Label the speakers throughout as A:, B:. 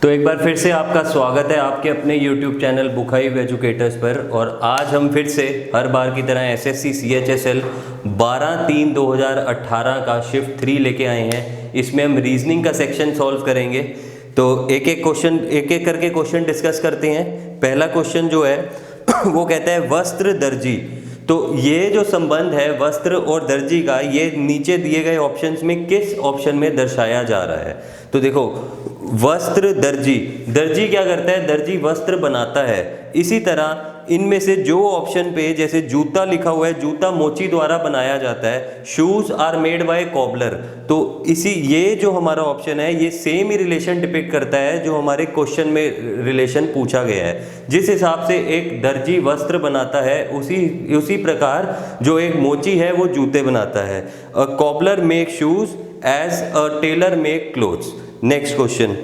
A: तो एक बार फिर से आपका स्वागत है आपके अपने YouTube channel book hive educators पर। और आज हम फिर से हर बार की तरह एसएससी CHSL 12/3/2018 का शिफ्ट 3 लेके आए हैं। इसमें हम रीजनिंग का सेक्शन सॉल्व करेंगे। तो एक एक करके क्वेश्चन डिस्कस करते हैं। पहला क्वेश्चन जो है वो कहता है वस्त्र दर्जी। तो ये जो संबंध है वस्त्र और दर्जी का, ये नीचे दिए गए ऑप्शंस में किस ऑप्शन में दर्शाया जा रहा है? तो देखो, वस्त्र दर्जी, दर्जी क्या करता है? दर्जी वस्त्र बनाता है। इसी तरह इनमें से जो ऑप्शन पे जैसे जूता लिखा हुआ है, जूता मोची द्वारा बनाया जाता है। Shoes are made by cobbler. तो ये जो हमारा ऑप्शन है ये सेम ही रिलेशन डिपिक्ट करता है जो हमारे क्वेश्चन में रिलेशन पूछा गया है। जिस हिसाब से एक दर्जी वस्त्र बनाता है उसी प्रकार जो एक मोची है वो जूते बनाता है। A cobbler make shoes as a tailor make clothes. Next question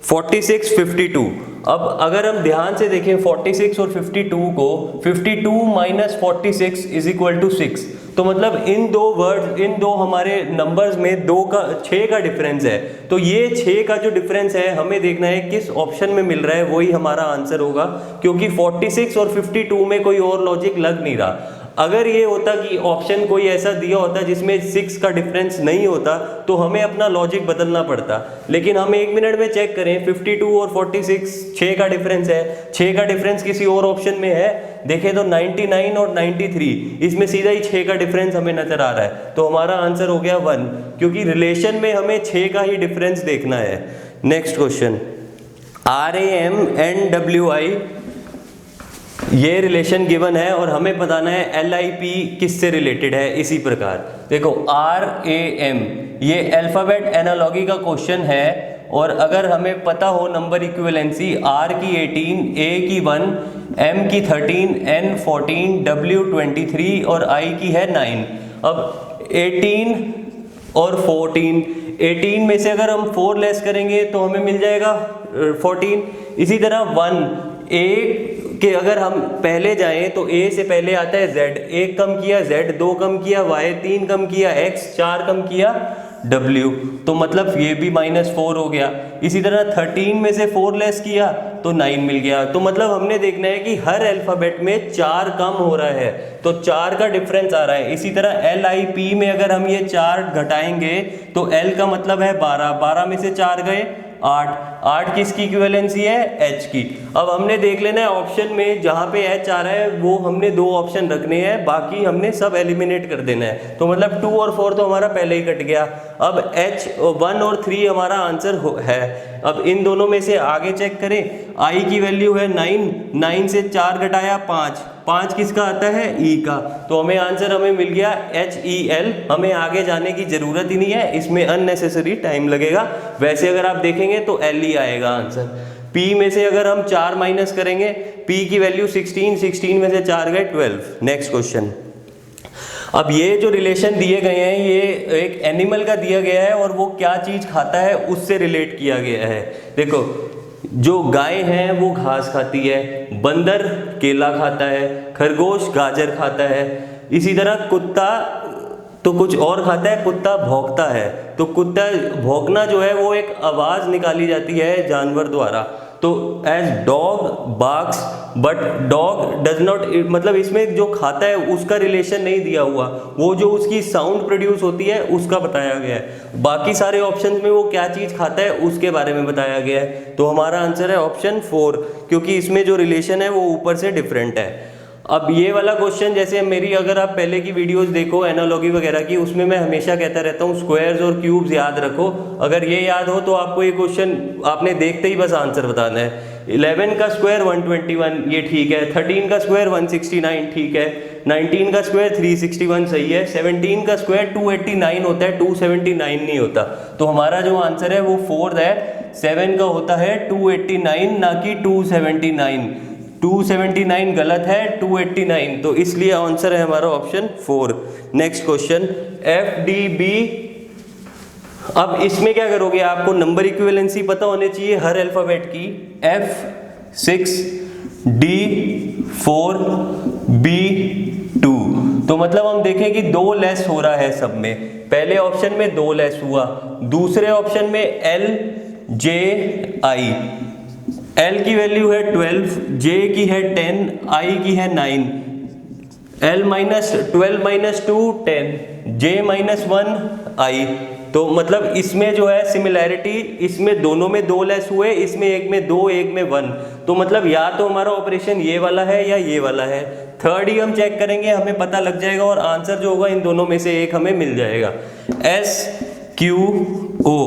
A: 46-52। अब अगर हम ध्यान से देखें 46 और 52 को, 52 - 46 = 6। तो मतलब इन दो हमारे नंबर्स में 6 का डिफरेंस है। तो ये 6 का जो डिफरेंस है हमें देखना है किस ऑप्शन में मिल रहा है, वही हमारा आंसर होगा। क्योंकि 46 और 52 में कोई और लॉजिक लग नहीं रहा। अगर ये होता कि ऑप्शन कोई ऐसा दिया होता जिसमें 6 का डिफरेंस नहीं होता तो हमें अपना लॉजिक बदलना पड़ता। लेकिन हम 1 मिनट में चेक करें, 52 और 46 6 का डिफरेंस है। 6 का डिफरेंस किसी और ऑप्शन में है देखें तो 99 और 93, इसमें सीधा ही 6 का डिफरेंस हमें नजर आ रहा है। तो हमारा आंसर हो गया 1, क्योंकि रिलेशन में हमें 6 का ही डिफरेंस देखना है। नेक्स्ट क्वेश्चन RAMNWI, ये रिलेशन गिवन है और हमें बताना है LIP किससे रिलेटेड है। इसी प्रकार देखो RAM, ये अल्फाबेट एनालॉजी का क्वेश्चन है। और अगर हमें पता हो नंबर इक्विवेलेंसी, R की 18, A की 1, M की 13, N 14, W 23 और I की है 9। अब 18 और 14, 18 में से अगर हम 4 लेस करेंगे तो हमें मिल जाएगा 14। इसी तरह 1 A के अगर हम पहले जाएं तो A से पहले आता है Z, 1 कम किया Z, 2 कम किया Y, 3 कम किया X, 4 कम किया W। तो मतलब ये भी -4 हो गया। इसी तरह 13 में से 4 लेस किया तो 9 मिल गया। तो मतलब हमने देखना है कि हर अल्फाबेट में 4 कम हो रहा है, तो 4 का डिफरेंस आ रहा है। इसी तरह LIP में अगर हम ये 4 घटाएंगे तो L का मतलब है 12, 12 में से 4 गए 8, 8 किसकी इक्विवेलेंसी है? H की। अब हमने देख लेना है ऑप्शन में जहाँ पे H आ रहा है वो हमने 2 ऑप्शन रखने हैं, बाकी हमने सब एलिमिनेट कर देना है। तो मतलब 2 और 4 तो हमारा पहले ही कट गया। अब H 1 और 3 हमारा आंसर है। अब इन दोनों में से आगे चेक करें, I की वैल्यू है 9, 9 से 4 घटाया 5, 5 किसका आता है? E का। तो हमें मिल गया HEL। हमें आगे जाने की जरूरत ही नहीं है, इसमें अननेसेसरी टाइम लगेगा। वैसे अगर आप देखेंगे तो L ही आएगा आंसर। P में से अगर हम 4 माइनस करेंगे, P की वैल्यू 16, 16 में से 4 गए 12। Next question. अब ये जो रिलेशन दिए गए हैं ये एक एनिमल का दिया गया है और वो क्या चीज खाता है उससे रिलेट किया गया है। देखो, जो गाय है वो घास खाती है, बंदर केला खाता है, खरगोश गाजर खाता है। इसी तरह कुत्ता तो कुछ और खाता है, कुत्ता भौंकता है। तो कुत्ता भौंकना जो है वो एक आवाज निकाली जाती है जानवर द्वारा। तो as dog barks but dog does not, मतलब इसमें जो खाता है उसका रिलेशन नहीं दिया हुआ, वो जो उसकी साउंड प्रोड्यूस होती है उसका बताया गया है। बाकी सारे ऑप्शंस में वो क्या चीज खाता है उसके बारे में बताया गया है। तो हमारा आंसर है ऑप्शन 4, क्योंकि इसमें जो रिलेशन है वो ऊपर से डिफरेंट है। अब ये वाला क्वेश्चन, जैसे मेरी अगर आप पहले की वीडियोस देखो एनालॉजी वगैरह की, उसमें मैं हमेशा कहता रहता हूँ स्क्वायर्स और क्यूब्स याद रखो। अगर ये याद हो तो आपको ये क्वेश्चन आपने देखते ही बस आंसर बताना है। 11 का स्क्वायर 121, ये ठीक है। 13 का स्क्वायर 169, ठीक है। 19 का स्क्वायर 361, सही है। 17 का स्क्वायर 289 होता है, 279 नहीं होता। तो हमारा जो आंसर है वो 4 है। 7 का होता है 289 ना कि 279। 279 गलत है, 289। तो इसलिए आंसर है हमारा ऑप्शन 4। Next question FDB। अब इसमें क्या करोगे, आपको नंबर इक्विवेलेंसी पता होनी चाहिए हर अल्फाबेट की। F6 D4 B2। तो मतलब हम देखें कि 2 लेस हो रहा है सब में। पहले ऑप्शन में 2 लेस हुआ, दूसरे ऑप्शन में L जे आई। एल की वैल्यू है 12, जे की है 10, आई की है 9। एल माइनस 12 माइनस 2 10, जे माइनस 1 आई। तो मतलब इसमें जो है सिमिलैरिटी, इसमें दोनों में 2 लेस हुए, इसमें एक में 2 एक में 1। तो मतलब या तो हमारा ऑपरेशन ये वाला है या ये वाला है। थर्ड ही हम चेक करेंगे, हमें पता लग जाएगा और आंसर जो होगा इन दोनों में से एक हमें मिल जाएगा। एस क्यू ओ,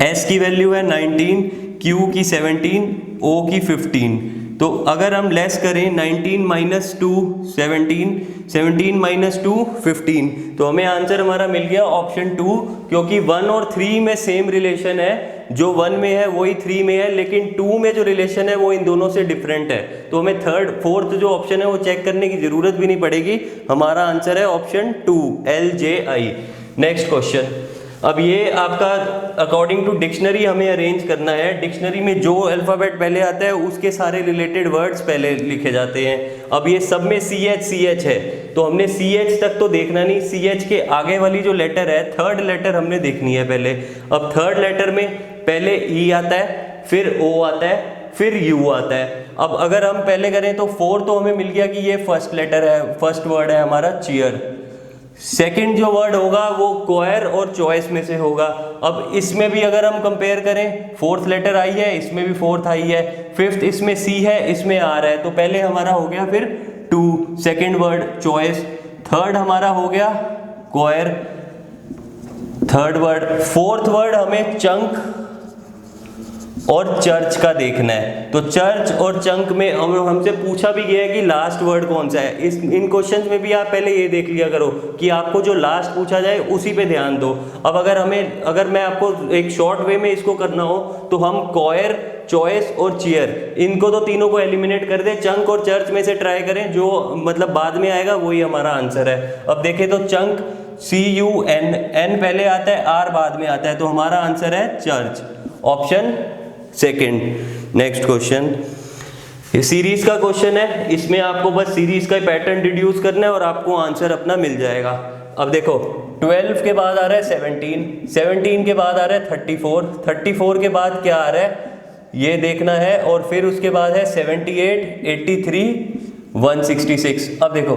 A: एस की वैल्यू है 19, क्यू की 17, ओ की 15। तो अगर हम लेस करें 19 माइनस 2 17, 17 माइनस 2 15, तो हमें आंसर हमारा मिल गया ऑप्शन 2, क्योंकि 1 और 3 में सेम रिलेशन है, जो 1 में है वही 3 में है, लेकिन 2 में जो रिलेशन है वो इन दोनों से डिफरेंट है। तो हमें फोर्थ जो ऑप्शन है वो चेक करने की जरूरत भी नहीं पड़ेगी, हमारा आंसर है ऑप्शन 2 LJI। Next question. अब ये आपका अकॉर्डिंग टू डिक्शनरी हमें अरेंज करना है। डिक्शनरी में जो अल्फ़ाबेट पहले आता है उसके सारे रिलेटेड वर्ड्स पहले लिखे जाते हैं। अब ये सब में CH है, तो हमने CH तक तो देखना नहीं, CH के आगे वाली जो लेटर है, थर्ड लेटर हमने देखनी है पहले। अब थर्ड लेटर में पहले E आता है, फिर O आता है, फिर U आता है। अब अगर हम पहले करें तो 4 तो हमें मिल गया कि ये फर्स्ट लेटर है, फर्स्ट वर्ड है हमारा चेयर। सेकंड जो वर्ड होगा वो क्वायर और चॉइस में से होगा। अब इसमें भी अगर हम कंपेयर करें, फोर्थ लेटर आई है, इसमें भी फोर्थ आई है, फिफ्थ इसमें C है, इसमें R है। तो पहले हमारा हो गया फिर 2, सेकंड वर्ड चॉइस, थर्ड हमारा हो गया choir, third word. Fourth word हमें चंक और चर्च का देखना है। तो चर्च और चंक में हमसे पूछा भी गया है कि लास्ट वर्ड कौन सा है। इन क्वेश्चंस में भी आप पहले ये देख लिया करो कि आपको जो लास्ट पूछा जाए उसी पे ध्यान दो। अब अगर मैं आपको एक शॉर्ट वे में इसको करना हो तो हम क्वायर, चॉइस और चेयर, इनको तो तीनों को एलिमिनेट कर दे, चंक और चर्च में से ट्राई करें, जो मतलब बाद में आएगा वही हमारा आंसर है। अब देखें तो चंक CUN, N पहले आता है, R बाद में आता है, तो हमारा आंसर है church, option second. Next question, series का क्वेश्चन है, इसमें आपको बस सीरीज का पैटर्न डिड्यूस करना है और आपको आंसर अपना मिल जाएगा। अब देखो 12 के बाद आ रहा है 17, 17 के बाद आ रहा है 34, 34 के बाद क्या आ रहा है ये देखना है, और फिर उसके बाद है 78, 83, 166। अब देखो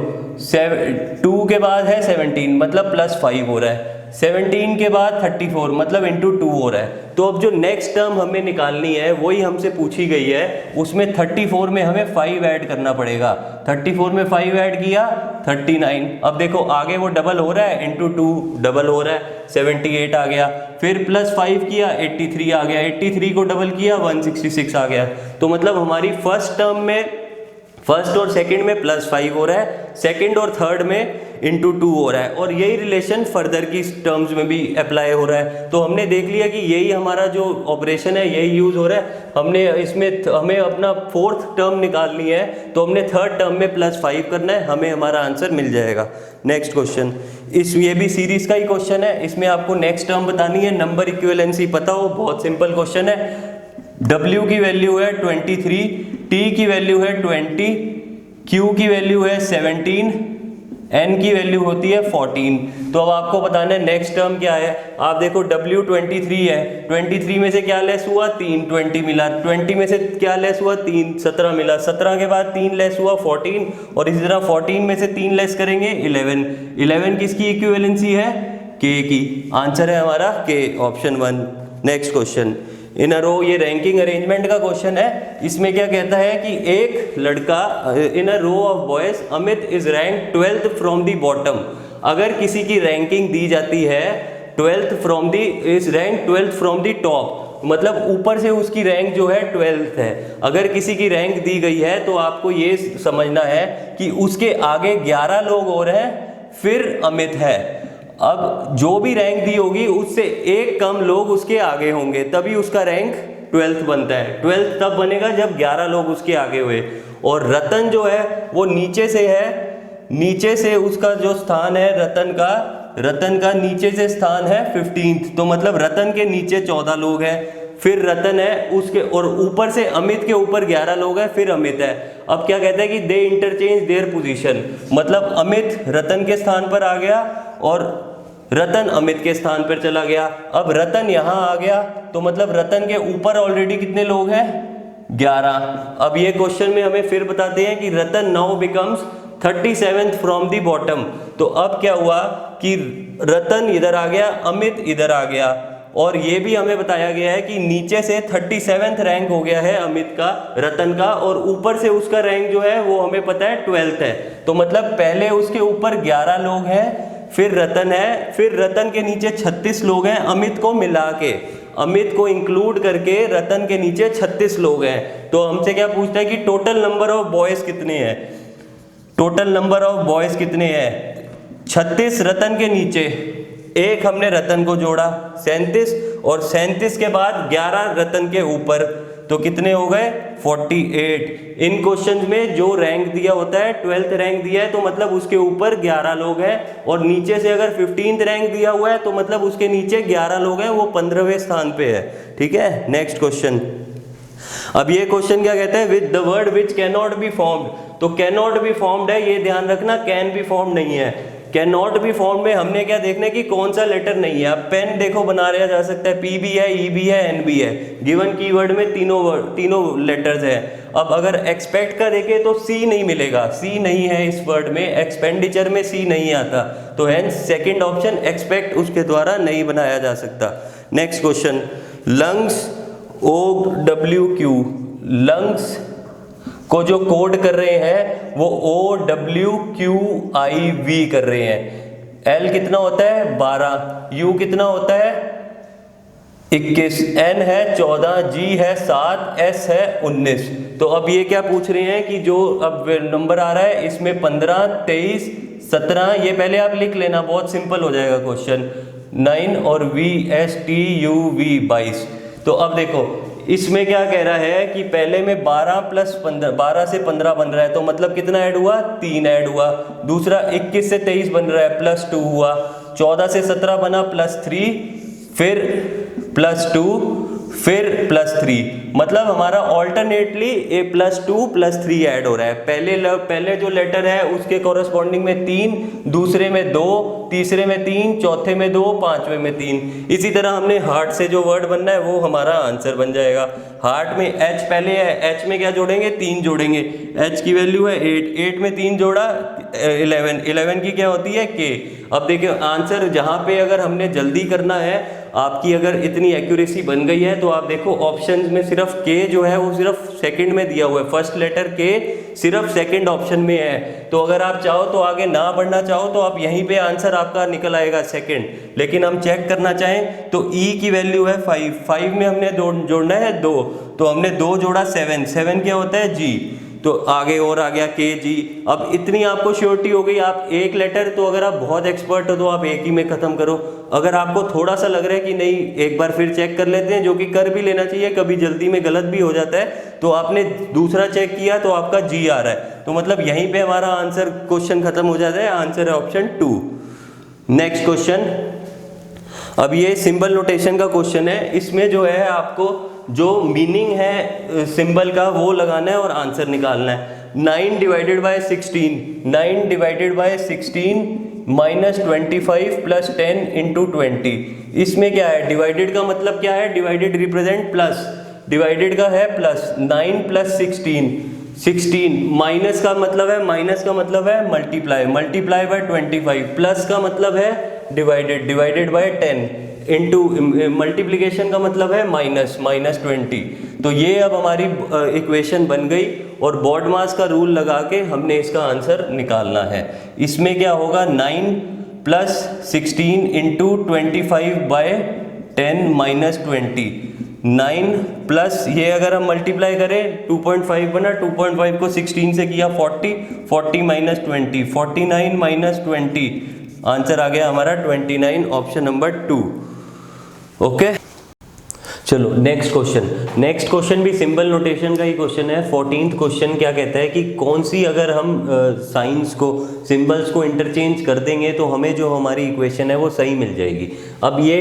A: 2 के बाद है 17 मतलब +5 हो रहा है, 17 के बाद 34 मतलब इंटू 2 हो रहा है। तो अब जो नेक्स्ट टर्म हमें निकालनी है वही हमसे पूछी गई है, उसमें 34 में हमें 5 ऐड करना पड़ेगा। 34 में 5 ऐड किया 39। अब देखो आगे वो डबल हो रहा है, इंटू 2 डबल हो रहा है, 78 आ गया, फिर +5 किया 83 आ गया, 83 को डबल किया 166 आ गया। तो मतलब हमारी फर्स्ट और सेकंड में +5 हो रहा है, सेकंड और थर्ड में इंटू 2 हो रहा है, और यही रिलेशन फर्दर की टर्म्स में भी अप्लाई हो रहा है। तो हमने देख लिया कि यही हमारा जो ऑपरेशन है यही यूज हो रहा है। हमें अपना फोर्थ टर्म निकालनी है, तो हमने थर्ड टर्म में +5 करना है, हमें हमारा आंसर मिल जाएगा। नेक्स्ट क्वेश्चन, ये भी सीरीज का ही क्वेश्चन है, इसमें आपको नेक्स्ट टर्म बतानी है, नंबर इक्विवेलेंसी पता हो, बहुत सिंपल क्वेश्चन है। W की वैल्यू है 23, T की वैल्यू है 20, Q की वैल्यू है 17, N की वैल्यू होती है 14। तो अब आपको बताना है नेक्स्ट टर्म क्या है। आप देखो W 23 है, 23 में से क्या लेस हुआ 3, 20 मिला, 20 में से क्या लेस हुआ 3, 17 मिला, 17 के बाद 3 लेस हुआ 14, और इसी तरह 14 में से 3 लेस करेंगे 11, 11 किसकी इक्विवेलेंसी है K की। आंसर है हमारा K, option 1। Next question, in a रो, ये रैंकिंग अरेंजमेंट का क्वेश्चन है। इसमें क्या कहता है कि एक लड़का, in a row of boys Amit is rank 12th from the bottom. अगर किसी की रैंकिंग दी जाती है 12th from the, is rank 12th from the top, मतलब ऊपर से उसकी रैंक जो है 12th है। अगर किसी की रैंक दी गई है तो आपको ये समझना है कि उसके आगे 11 लोग और हैं, फिर अमित है। अब जो भी रैंक दी होगी उससे एक कम लोग उसके आगे होंगे, तभी उसका रैंक 12th बनता है। 12th तब बनेगा जब 11 लोग उसके आगे हुए। और रतन जो है वो नीचे से है, नीचे से उसका जो स्थान है रतन का नीचे से स्थान है 15th, तो मतलब रतन के नीचे 14 लोग हैं, फिर रतन है उसके, और ऊपर से अमित के ऊपर 11 लोग हैं, फिर अमित है। अब क्या कहता है कि दे इंटरचेंज देयर पोजीशन, मतलब अमित रतन के स्थान पर आ गया और रतन अमित के स्थान पर चला गया। अब रतन यहाँ आ गया तो मतलब रतन के ऊपर ऑलरेडी कितने लोग हैं, 11। अब ये क्वेश्चन में हमें फिर बताते हैं कि Ratan now becomes 37th from the bottom. तो अब क्या हुआ कि रतन इधर आ गया, अमित इधर आ गया, और ये भी हमें बताया गया है कि नीचे से 37th रैंक हो गया है अमित का, रतन का, और ऊपर से उसका रैंक जो है वो हमें पता है 12th है। तो मतलब पहले उसके ऊपर 11 लोग हैं, फिर रतन है, फिर रतन के नीचे 36 लोग हैं, अमित को मिला के, अमित को इंक्लूड करके रतन के नीचे 36 लोग हैं। तो हमसे क्या पूछता है कि टोटल नंबर ऑफ बॉयज कितने हैं, टोटल नंबर ऑफ बॉयज कितने हैं, 36 रतन के नीचे, एक हमने रतन को जोड़ा 37, और 37 के बाद 11 रतन के ऊपर, तो कितने हो गए 48। इन क्वेश्चंस में जो रैंक दिया होता है 12th रैंक दिया है तो मतलब उसके ऊपर 11 लोग हैं, और नीचे से अगर 15th रैंक दिया हुआ है तो मतलब उसके नीचे 11 लोग हैं, वो 15वें स्थान पे है। ठीक है, नेक्स्ट क्वेश्चन। अब ये क्वेश्चन क्या कहता है, with the word which can not be formed. तो कैन नॉट बी फॉर्म्ड है, ये ध्यान रखना, कैन बी फॉर्म्ड नहीं है। कैन नॉट बी फॉर्म्ड में हमने क्या देखना है कि कौन सा लेटर नहीं है। अब पेन देखो बना लिया जा सकता है, पी भी है, ई भी है, एन भी है, गिवन कीवर्ड में तीनों लेटर्स है। अब अगर एक्सपेक्ट का देखें तो सी नहीं मिलेगा, सी नहीं है इस वर्ड में, एक्सपेंडिचर में सी नहीं आता, तो हेंस सेकंड ऑप्शन एक्सपेक्ट उसके द्वारा नहीं बनाया जा सकता। Next question, lungs OWQ, lungs को जो कोड कर रहे हैं वो OWQIV कर रहे हैं। L कितना होता है 12, U कितना होता है 21, N है 14, G है 7, S है 19। तो अब ये क्या पूछ रहे हैं कि जो अब नंबर आ रहा है इसमें 15, 23, 17, ये पहले आप लिख लेना, बहुत सिंपल हो जाएगा क्वेश्चन, 9 और VSTUV 22। तो अब देखो इसमें क्या कह रहा है कि पहले में 12 प्लस 15, 12 से 15 बन रहा है तो मतलब कितना ऐड हुआ, 3 ऐड हुआ। दूसरा 21 से 23 बन रहा है, प्लस 2 हुआ। 14 से 17 बना, प्लस 3, फिर प्लस 2, फिर प्लस 3, मतलब हमारा ऑल्टरनेटली ए प्लस 2 प्लस 3 ऐड हो रहा है। पहले जो लेटर है उसके कॉरेस्पॉन्डिंग में 3, दूसरे में 2, तीसरे में 3, चौथे में 2, पांचवें में 3। इसी तरह हमने हार्ट से जो वर्ड बनना है वो हमारा आंसर बन जाएगा। हार्ट में H पहले है, H में क्या जोड़ेंगे, 3 जोड़ेंगे, H की वैल्यू है 8, 8 में 3 जोड़ा 11, 11 की क्या होती है K। अब देखिए आंसर जहाँ पे अगर हमने जल्दी करना है, आपकी अगर इतनी एक्यूरेसी बन गई है तो आप देखो ऑप्शंस में सिर्फ K जो है वो सिर्फ सेकंड में दिया हुआ है, फर्स्ट लेटर K सिर्फ सेकंड ऑप्शन में है। तो अगर आप चाहो तो आगे ना बढ़ना चाहो तो आप यहीं पे आंसर आपका निकल आएगा सेकंड। लेकिन हम चेक करना चाहें तो E की वैल्यू है 5, 5 में हमने जोड़ना है 2, तो हमने 2 जोड़ा 7, 7 क्या होता है G, तो आगे और आ गया KG। अब इतनी आपको श्योरिटी हो गई, आप एक लेटर, तो अगर आप बहुत एक्सपर्ट हो तो आप एक ही में खत्म करो। अगर आपको थोड़ा सा लग रहा है कि नहीं एक बार फिर चेक कर लेते हैं, जो कि कर भी लेना चाहिए, कभी जल्दी में गलत भी हो जाता है, तो आपने दूसरा चेक किया तो आपका G आ रहा है, तो मतलब यहीं पे हमारा आंसर क्वेश्चन खत्म हो जाता है। आंसर है ऑप्शन 2। नेक्स्ट क्वेश्चन, अब ये सिंबल नोटेशन का क्वेश्चन है। इसमें जो है आपको जो मीनिंग है सिंबल का वो लगाना है और आंसर निकालना है। 9 divided by 16, 9 divided by 16 minus 25 plus 10 into 20। इसमें क्या है, डिवाइडेड का मतलब क्या है, डिवाइडेड रिप्रेजेंट प्लस, डिवाइडेड का है प्लस, 9 प्लस 16, 16 माइनस का मतलब है मल्टीप्लाई, मल्टीप्लाई बाय 25, प्लस का मतलब है divided, divided by 10 into multiplication का मतलब है माइनस, माइनस 20। तो ये अब हमारी इक्वेशन बन गई और बॉडमास का रूल लगा के हमने इसका आंसर निकालना है। इसमें क्या होगा, 9 plus 16 into 25 by 10 minus 20, 9 plus ये अगर हम मल्टीप्लाई करें 2.5 बना, 2.5 को 16 से किया 40, 40 माइनस 20, 49 माइनस 20, आंसर आ गया हमारा 29, ऑप्शन नंबर 2। ओके चलो नेक्स्ट क्वेश्चन। नेक्स्ट क्वेश्चन भी सिंबल नोटेशन का ही क्वेश्चन है। 14th क्वेश्चन क्या कहता है कि कौन सी अगर हम साइंस को, सिंबल्स को इंटरचेंज कर देंगे तो हमें जो हमारी इक्वेशन है वो सही मिल जाएगी। अब ये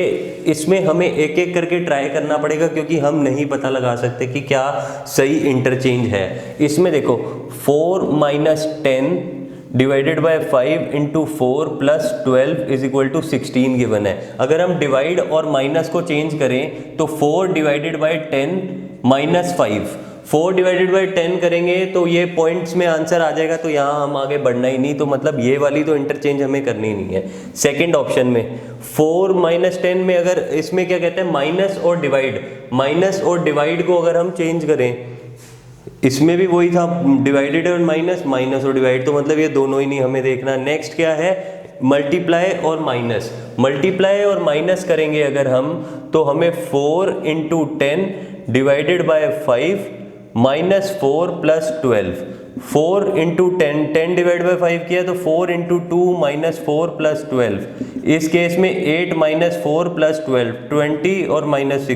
A: इसमें हमें एक एक करके ट्राई करना पड़ेगा क्योंकि हम नहीं पता लगा सकते कि क्या सही इंटरचेंज है। इसमें देखो 4 minus 10 divided by 5 into 4 plus 12 is equal to 16 given है। अगर हम डिवाइड और माइनस को चेंज करें तो 4 divided by 10 minus 5, 4 divided by 10 करेंगे तो ये पॉइंट्स में आंसर आ जाएगा, तो यहाँ हम आगे बढ़ना ही नहीं, तो मतलब ये वाली तो इंटरचेंज हमें करनी नहीं है। सेकंड ऑप्शन में 4 माइनस 10 में अगर इसमें क्या कहते हैं माइनस और डिवाइड, माइनस और डिवाइड को अगर हम चेंज करें, इसमें भी वही था डिवाइडेड और माइनस, माइनस और डिवाइड, तो मतलब ये दोनों ही नहीं हमें देखना। नेक्स्ट क्या है मल्टीप्लाई और माइनस, मल्टीप्लाई और माइनस करेंगे अगर हम तो हमें 4 into 10 divided by 5 minus 4 plus 12, 4 into 10, 10 divide by 5 किया तो 4 इंटू 2 माइनस 4 प्लस 12, इस केस में 8 माइनस 4 प्लस 12 20 और माइनस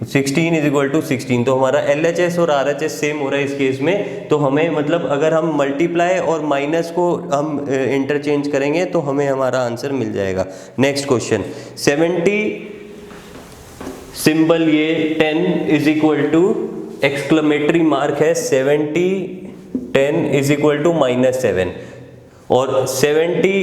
A: 16 इज इक्वल टू 16। तो हमारा LHS और RHS सेम हो रहा है इस केस में, तो हमें मतलब अगर हम मल्टीप्लाई और माइनस को हम इंटरचेंज करेंगे तो हमें हमारा आंसर मिल जाएगा। नेक्स्ट क्वेश्चन 70 सिंबल ये 10 is equal to exclamatory mark है 70 10 इज इक्वल टू माइनस 7 और 70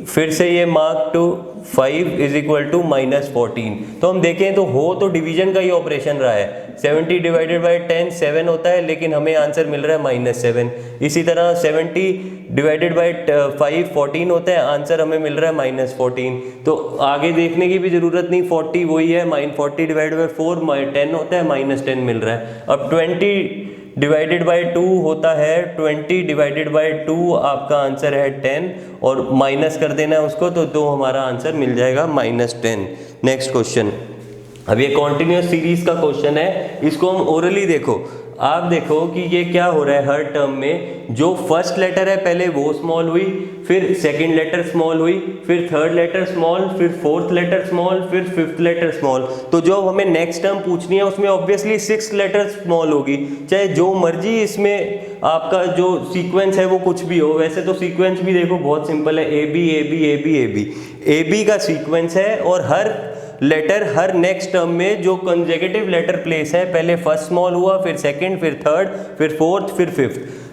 A: फिर से ये mark to 5 is equal to minus 14। तो हम देखें तो हो तो डिवीजन का ही ऑपरेशन रहा है, 70 डिवाइडेड बाई 10 7 होता है, लेकिन हमें आंसर मिल रहा है माइनस 7। इसी तरह 70 डिवाइडेड बाई 5 14 होता है, आंसर हमें मिल रहा है माइनस 14। तो आगे देखने की भी जरूरत नहीं, 40 वही है, 40 डिवाइडेड बाई 4 10 होता है, माइनस 10 मिल रहा है। अब 20 डिवाइडेड बाई 2 होता है, 20 डिवाइडेड बाई 2 आपका आंसर है 10 और माइनस कर देना है उसको तो हमारा आंसर मिल जाएगा माइनस 10। नेक्स्ट क्वेश्चन, अब ये कॉन्टिन्यूस सीरीज का क्वेश्चन है, इसको हम ओरली देखो। आप देखो कि ये क्या हो रहा है, हर टर्म में जो फर्स्ट लेटर है पहले वो स्मॉल हुई, फिर सेकंड लेटर स्मॉल हुई, फिर थर्ड लेटर स्मॉल, फिर फोर्थ लेटर स्मॉल, फिर फिफ्थ लेटर स्मॉल। तो जो हमें नेक्स्ट टर्म पूछनी है उसमें ऑब्वियसली 6 लेटर स्मॉल होगी, चाहे जो मर्जी इसमें आपका जो सीक्वेंस है वो कुछ भी हो। वैसे तो सीक्वेंस भी देखो बहुत सिंपल है, A B A B A B A B A B का सीक्वेंस है और हर लेटर हर नेक्स्ट टर्म में जो कंसेक्यूटिव लेटर प्लेस है, पहले फर्स्ट स्मॉल हुआ, फिर सेकंड, फिर थर्ड, फिर फोर्थ, फिर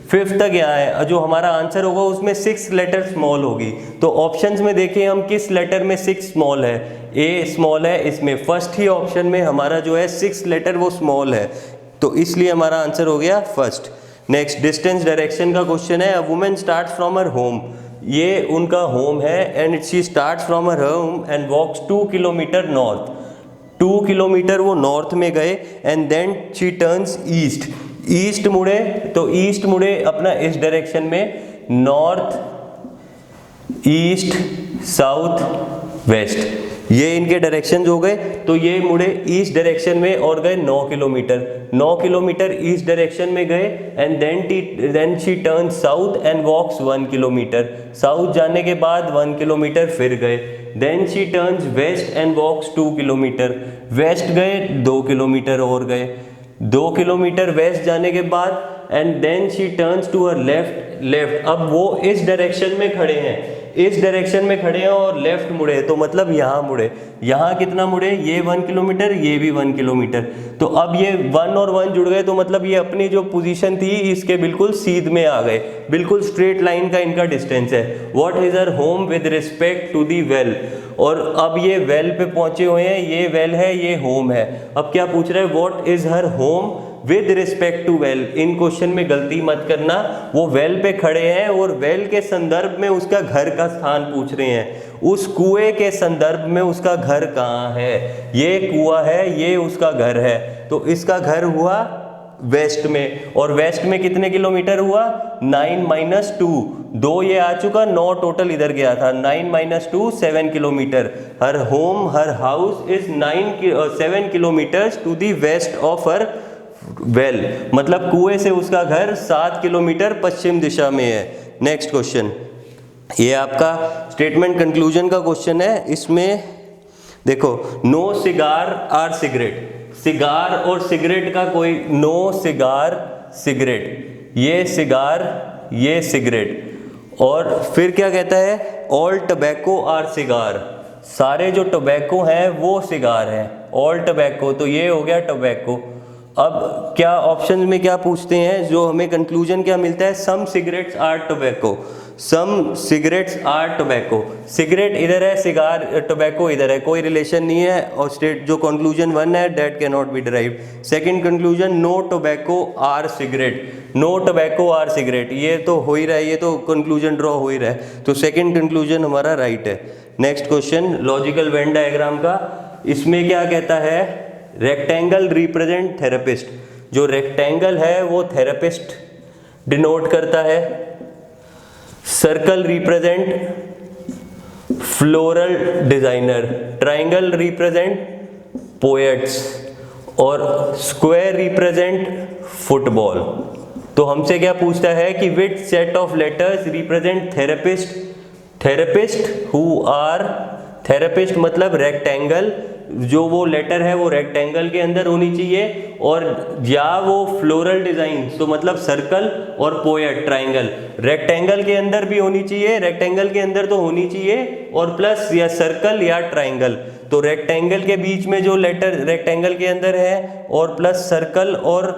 A: फिफ्थ तक यहाँ है। जो हमारा आंसर होगा उसमें 6 लेटर स्मॉल होगी। तो ऑप्शंस में देखें हम किस लेटर में 6 स्मॉल है, ए स्मॉल है, इसमें फर्स्ट ही ऑप्शन में हमारा जो है 6 लेटर वो स्मॉल है, तो इसलिए हमारा आंसर हो गया फर्स्ट। नेक्स्ट डिस्टेंस डायरेक्शन का क्वेश्चन है, a women starts from her home, ये उनका होम है and she starts from her home and walks 2 kilometre north, 2 kilometre वो नॉर्थ में गए and then she turns east, east मुड़े, तो ईस्ट मुड़े अपना इस डायरेक्शन में, नॉर्थ ईस्ट साउथ वेस्ट, ये इनके डायरेक्शन हो गए। तो ये मुड़े ईस्ट डायरेक्शन में और गए 9 किलोमीटर, 9 किलोमीटर ईस्ट डायरेक्शन में गए and then she turn south and walks 1 kilometre, south जाने के बाद 1 किलोमीटर फिर गए, then she turns west and walks 2 kilometre, west गए 2 किलोमीटर और गए, 2 किलोमीटर वेस्ट जाने के बाद and then she turns to her left. अब वो इस डायरेक्शन में खड़े हैं, इस डायरेक्शन में खड़े हैं और लेफ्ट मुड़े, तो मतलब यहाँ मुड़े, यहाँ कितना मुड़े, ये 1 किलोमीटर, ये भी 1 किलोमीटर। तो अब ये 1 और 1 जुड़ गए, तो मतलब ये अपनी जो पोजीशन थी इसके बिल्कुल सीध में आ गए, बिल्कुल स्ट्रेट लाइन का इनका डिस्टेंस है। What is her home with respect to the well, और अब ये वेल पे पहुंचे हुए हैं, ये वेल है, ये होम है। अब क्या पूछ रहे हैं, what is her home with respect to well. इन क्वेश्चन में गलती मत करना, वो वेल पे खड़े हैं और वेल के संदर्भ में उसका घर का स्थान पूछ रहे हैं, उस कुएं के संदर्भ में उसका घर कहाँ है, ये कुआं है, ये उसका घर है, तो इसका घर हुआ वेस्ट में, और वेस्ट में कितने किलोमीटर हुआ, 9 माइनस 2, 2 ये आ चुका, 9 टोटल इधर गया था, 9 minus 2 7 kilometre. Her home her house is 7 kilometres to the west of her well, मतलब कुएं से उसका घर 7 किलोमीटर पश्चिम दिशा में है। नेक्स्ट क्वेश्चन, ये आपका स्टेटमेंट कंक्लूजन का क्वेश्चन है। इसमें देखो no cigar or cigarette, cigar और सिगरेट का कोई, नो सिगार सिगरेट, ये सिगार ये सिगरेट, और फिर क्या कहता है, ऑल टबैको आर सिगार, सारे जो टोबैको हैं वो सिगार है, ऑल टबैको, तो ये हो गया टोबैको। अब क्या ऑप्शन में क्या पूछते हैं, जो हमें कंक्लूजन क्या मिलता है, some cigarettes are tobacco, some cigarettes are tobacco, cigarette इधर है, सिगार टोबैको इधर है, कोई रिलेशन नहीं है। और स्टेट जो कंक्लूजन 1 है that can not be derived. Second conclusion no tobacco or cigarette, no tobacco or cigarette, ये तो हो ही रहा है, ये तो कंक्लूजन ड्रॉ हो ही रहा है, तो सेकंड कंक्लूजन हमारा राइट है। Next question logical Venn diagram का, इसमें क्या कहता है, रेक्टेंगल रिप्रेजेंट थेरेपिस्ट, जो रेक्टेंगल है वो थेरेपिस्ट डिनोट करता है, circle represent floral designer, triangle represent poets और स्क्वायर रिप्रेजेंट फुटबॉल। तो हमसे क्या पूछता है कि which set of letters represent therapist, therapist who are, therapist मतलब रेक्टेंगल, जो वो लेटर है वो रेक्टेंगल के अंदर होनी चाहिए, और या वो फ्लोरल डिजाइन तो मतलब सर्कल, और पोएट ट्राइंगल रेक्टेंगल के अंदर भी होनी चाहिए, रेक्टेंगल के अंदर तो होनी चाहिए, और प्लस या सर्कल या ट्राइंगल। तो रेक्टेंगल के बीच में जो लेटर रेक्टेंगल के अंदर है और प्लस सर्कल और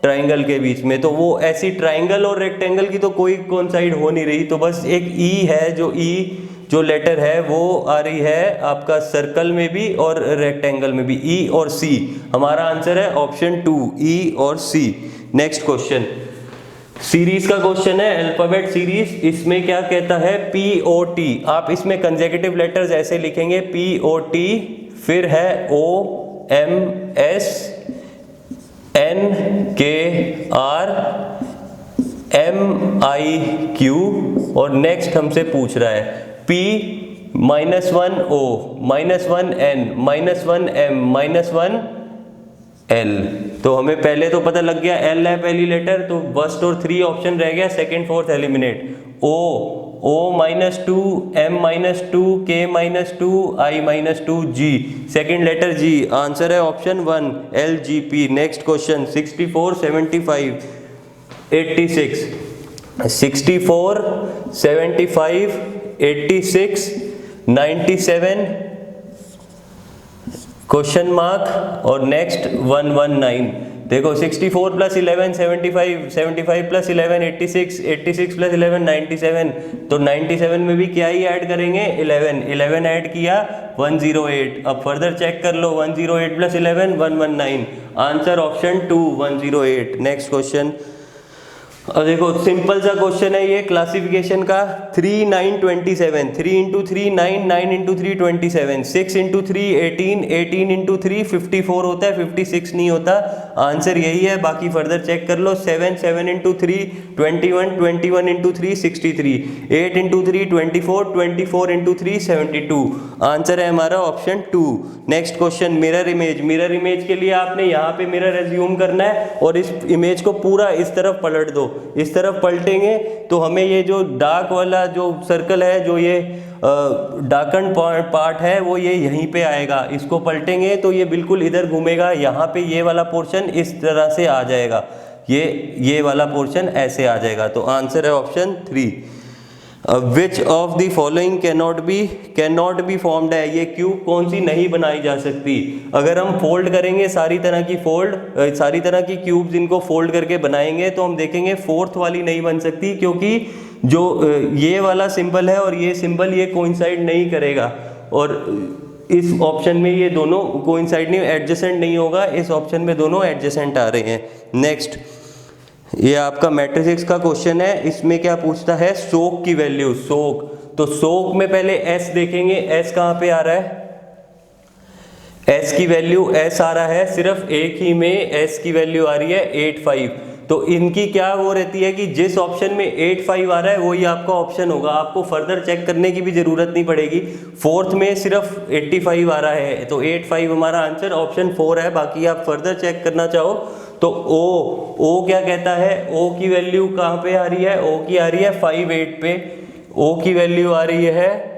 A: ट्राइंगल के बीच में, तो वो ऐसी ट्राइंगल और रेक्टेंगल की तो कोई कोइंसाइड हो नहीं रही, तो बस एक ई है, जो ई जो लेटर है वो आ रही है आपका सर्कल में भी और रेक्टेंगल में भी, ई और सी। हमारा आंसर है ऑप्शन 2 ई और सी। नेक्स्ट क्वेश्चन सीरीज का क्वेश्चन है, अल्फाबेट सीरीज। इसमें क्या कहता है, पी ओ टी, आप इसमें कंसेक्यूटिव लेटर्स ऐसे लिखेंगे, पी ओ टी, फिर है ओ एम एस एन के आर एम आई क्यू, और नेक्स्ट हमसे पूछ रहा है P -1 O -1 N -1 M -1 L। तो हमें पहले तो पता लग गया L है पहली लेटर, तो फर्स्ट और 3 ऑप्शन रह गया, second fourth eliminate. O -2 M -2 K -2 I -2 G, second letter G, answer है option 1 LGP। Next question 64 75 86, 64 75 86 97 question mark, और नेक्स्ट 119। देखो 64 + 11 75, 75 + 11 86, 86 + 11 97, तो 97 में भी क्या ही ऐड करेंगे, 11, 11 ऐड किया 108। अब फर्दर चेक कर लो, 108 + 11 119, आंसर ऑप्शन 2 108। नेक्स्ट क्वेश्चन, और देखो सिंपल सा क्वेश्चन है ये क्लासिफिकेशन का, 3 9 27, 3 × 3 9, 9 × 3 27, 6 × 3 18, 18 × 3 54 होता है, 56 नहीं होता, आंसर यही है। बाकी फर्दर चेक कर लो, 7 7 × 3 21, 21 × 3 63, 8 × 3 24, 24 × 3 72, आंसर है हमारा option 2। Next question mirror image, mirror image के लिए आपने यहाँ पे मिरर एज्यूम करना है और इस इमेज को पूरा इस तरफ पलट दो, इस तरफ पलटेंगे तो हमें ये जो डार्क वाला जो सर्कल है, जो ये डार्कन पार्ट है, वो ये यहीं पे आएगा। इसको पलटेंगे तो ये बिल्कुल इधर घूमेगा, यहाँ पे ये वाला पोर्शन इस तरह से आ जाएगा, ये वाला पोर्शन ऐसे आ जाएगा। तो आंसर है option 3। Which of the following cannot be formed है, ये क्यूब कौन सी नहीं बनाई जा सकती। अगर हम फोल्ड करेंगे सारी तरह की क्यूब्स इनको फोल्ड करके बनाएंगे तो हम देखेंगे फोर्थ वाली नहीं बन सकती, क्योंकि जो ये वाला सिंबल है और ये सिंबल ये कोइंसाइड नहीं करेगा, और इस ऑप्शन में ये दोनों कोइंसाइड नहीं, एडजेसेंट नहीं होगा, इस ऑप्शन में दोनों एडजेसेंट आ रहे हैं। नेक्स्ट, ये आपका मैट्रिक्स का क्वेश्चन है, इसमें क्या पूछता है, सोक की वैल्यू, सोक। तो सोक में पहले एस देखेंगे, एस कहाँ पे आ रहा है, एस की वैल्यू एस आ रहा है, सिर्फ एक ही में एस की वैल्यू आ रही है 85। तो इनकी क्या वो रहती है कि जिस ऑप्शन में 85 आ रहा है वही आपका ऑप्शन होगा, आपको फर्दर चेक करने की भी जरूरत नहीं पड़ेगी। फोर्थ में सिर्फ 85 आ रहा है, तो 85 हमारा आंसर ऑप्शन 4 है। बाकी आप फर्दर चेक करना चाहो तो ओ क्या कहता है, ओ की वैल्यू कहाँ पे आ रही है, ओ की आ रही है 58 पे, ओ की वैल्यू आ रही है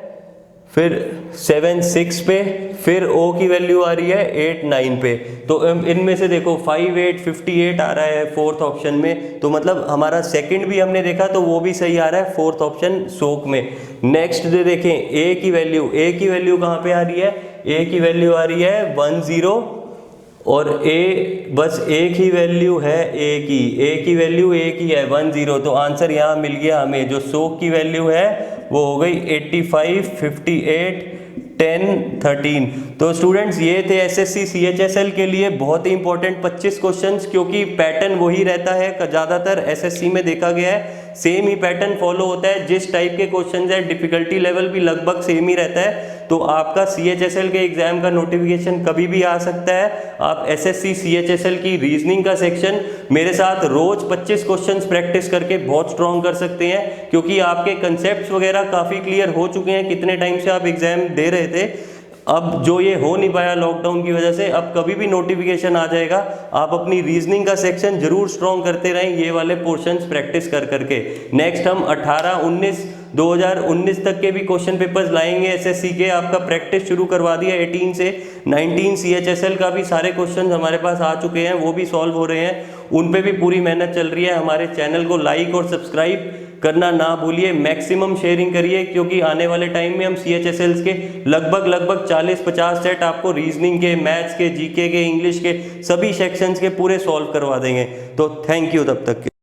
A: फिर 76 पे, फिर ओ की वैल्यू आ रही है 89 पे। तो इनमें से देखो 58 58 आ रहा है फोर्थ ऑप्शन में, तो मतलब हमारा सेकंड भी हमने देखा तो वो भी सही आ रहा है फोर्थ ऑप्शन सोक में। नेक्स्ट जो देखें ए की वैल्यू कहाँ पे आ रही है, ए की वैल्यू आ रही है 10 और a बस एक ही वैल्यू है a की वैल्यू एक ही है 10, तो आंसर यहाँ मिल गया हमें। जो शोक की वैल्यू है वो हो गई 85, 58, 10, 13। तो स्टूडेंट्स ये थे एसएससी सीएचएसएल के लिए बहुत ही इंपॉर्टेंट 25 क्वेश्चंस, क्योंकि पैटर्न वही रहता है ज़्यादातर एसएससी में देखा गया है, सेम ही पैटर्न फॉलो होता है। जिस टाइप के क्वेश्चंस है डिफिकल्टी लेवल भी लगभग सेम ही रहता है। तो आपका सीएचएसएल के एग्जाम का नोटिफिकेशन कभी भी आ सकता है। आप एसएससी सीएचएसएल की रीजनिंग का सेक्शन मेरे साथ रोज 25 क्वेश्चंस प्रैक्टिस करके बहुत स्ट्रॉन्ग कर सकते हैं, क्योंकि आपके कंसेप्ट्स वगैरह काफ़ी क्लियर हो चुके हैं। कितने टाइम से आप एग्जाम दे रहे थे, अब जो ये हो नहीं पाया लॉकडाउन की वजह से, अब कभी भी नोटिफिकेशन आ जाएगा। आप अपनी रीजनिंग का सेक्शन जरूर स्ट्रॉन्ग करते रहें ये वाले पोर्शंस प्रैक्टिस कर करके। नेक्स्ट हम 18, 19, 2019 तक के भी क्वेश्चन पेपर्स लाएंगे एसएससी के। आपका प्रैक्टिस शुरू करवा दिया 18 से 19 सीएचएसएल का भी सारे क्वेश्चन हमारे पास आ चुके हैं, वो भी सॉल्व हो रहे हैं, उन पे भी पूरी मेहनत चल रही है। हमारे चैनल को लाइक और सब्सक्राइब करना ना भूलिए, मैक्सिमम शेयरिंग करिए, क्योंकि आने वाले टाइम में हम सीएचएसएल के लगभग 40-50 सेट आपको रीजनिंग के, मैथ्स के, जीके के, इंग्लिश के सभी सेक्शंस के पूरे सॉल्व करवा देंगे। तो थैंक यू तब तक के।